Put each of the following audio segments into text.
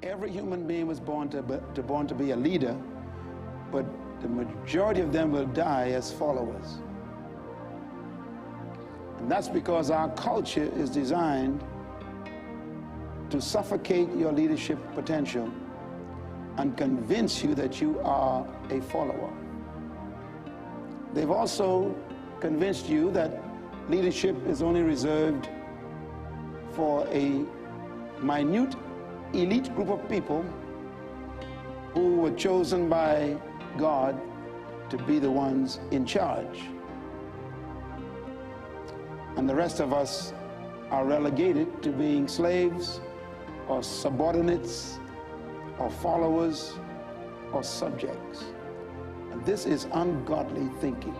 Every human being was born to be a leader, but the majority of them will die as followers. And that's because our culture is designed to suffocate your leadership potential and convince you that you are a follower. They've also convinced you that leadership is only reserved for a minute elite group of people who were chosen by God to be the ones in charge. And the rest of us are relegated to being slaves or subordinates or followers or subjects. And this is ungodly thinking.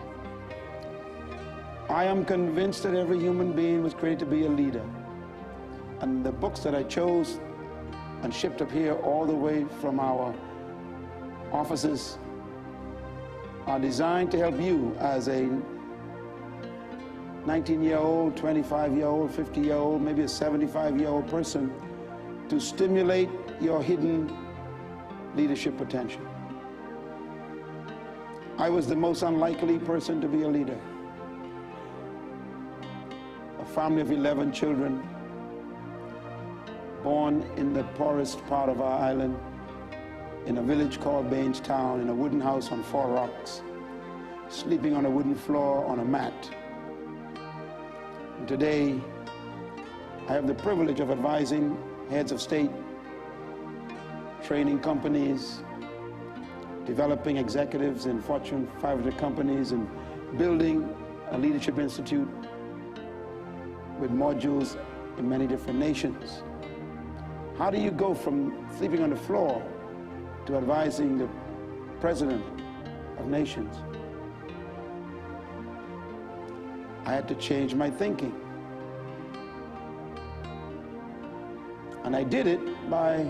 I am convinced that every human being was created to be a leader. And the books that I chose and shipped up here all the way from our offices are designed to help you as a 19-year-old, 25-year-old, 50-year-old, maybe a 75-year-old person to stimulate your hidden leadership potential. I was the most unlikely person to be a leader. A family of 11 children, born in the poorest part of our island, in a village called Bainstown, in a wooden house on 4 rocks, sleeping on a wooden floor on a mat. And today, I have the privilege of advising heads of state, training companies, developing executives in Fortune 500 companies, and building a leadership institute with modules in many different nations. How do you go from sleeping on the floor to advising the president of nations? I had to change my thinking. And I did it by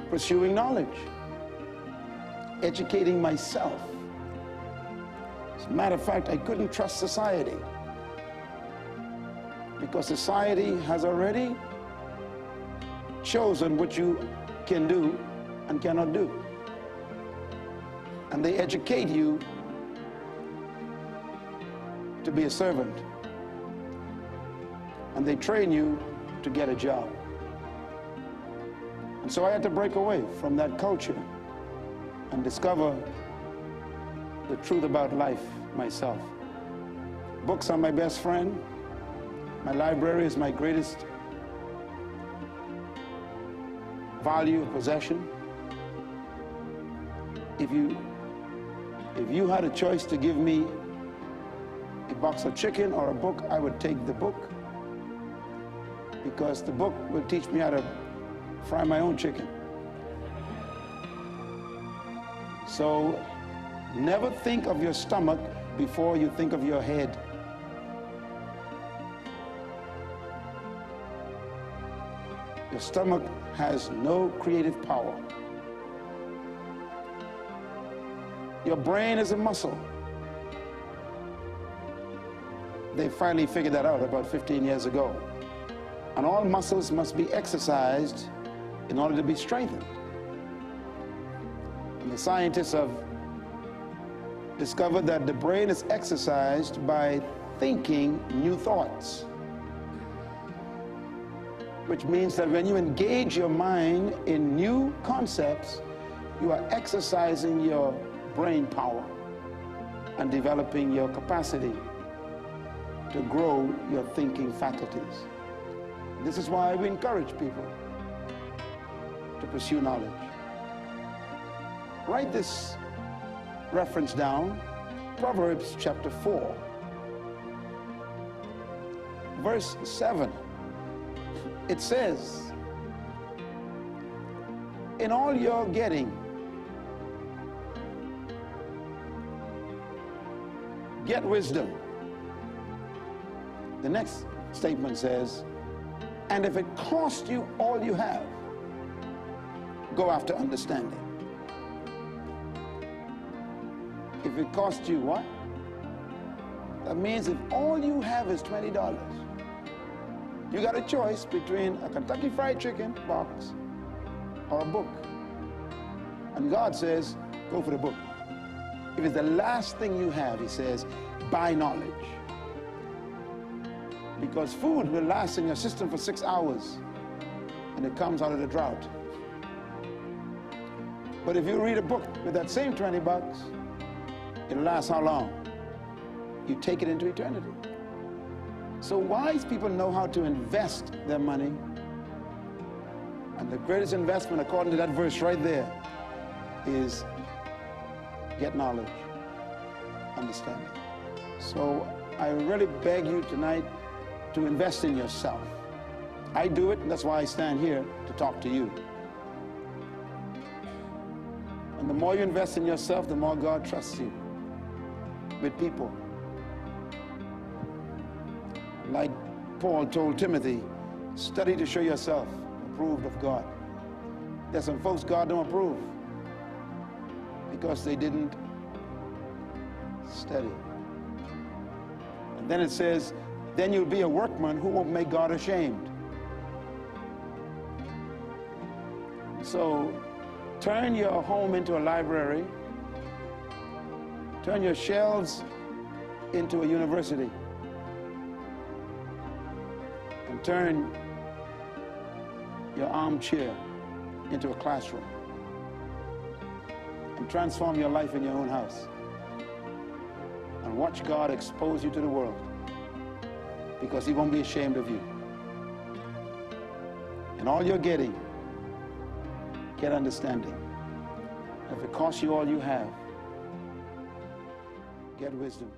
pursuing knowledge, educating myself. As a matter of fact, I couldn't trust society because society has already chosen what you can do and cannot do. And they educate you to be a servant. And they train you to get a job. And so I had to break away from that culture and discover the truth about life myself. Books are my best friend. My library is my greatest value, possession. If you had a choice to give me a box of chicken or a book, I would take the book, because the book will teach me how to fry my own chicken. So never think of your stomach before you think of your head. Your stomach has no creative power. Your brain is a muscle. They finally figured that out about 15 years ago. And all muscles must be exercised in order to be strengthened. And the scientists have discovered that the brain is exercised by thinking new thoughts, which means that when you engage your mind in new concepts, you are exercising your brain power and developing your capacity to grow your thinking faculties. This is why we encourage people to pursue knowledge. Write this reference down, Proverbs chapter 4, verse 7. It says, in all you're getting, get wisdom. The next statement says, and if it costs you all you have, go after understanding. If it costs you what? That means if all you have is $20, You got a choice between a Kentucky Fried Chicken box or a book. And God says, go for the book. If it's the last thing you have, he says, buy knowledge. Because food will last in your system for 6 hours, and it comes out of the drought. But if you read a book with that same 20 bucks, it'll last how long? You take it into eternity. So wise people know how to invest their money. And the greatest investment, according to that verse right there, is get knowledge, understanding. So I really beg you tonight to invest in yourself. I do it, and that's why I stand here to talk to you. And the more you invest in yourself, the more God trusts you with people. Like Paul told Timothy, study to show yourself approved of God. There's some folks God don't approve because they didn't study. And then it says, then you'll be a workman who won't make God ashamed. So turn your home into a library. Turn your shelves into a university. And turn your armchair into a classroom. And transform your life in your own house. And watch God expose you to the world, because he won't be ashamed of you. And all you're getting, get understanding. If it costs you all you have, get wisdom.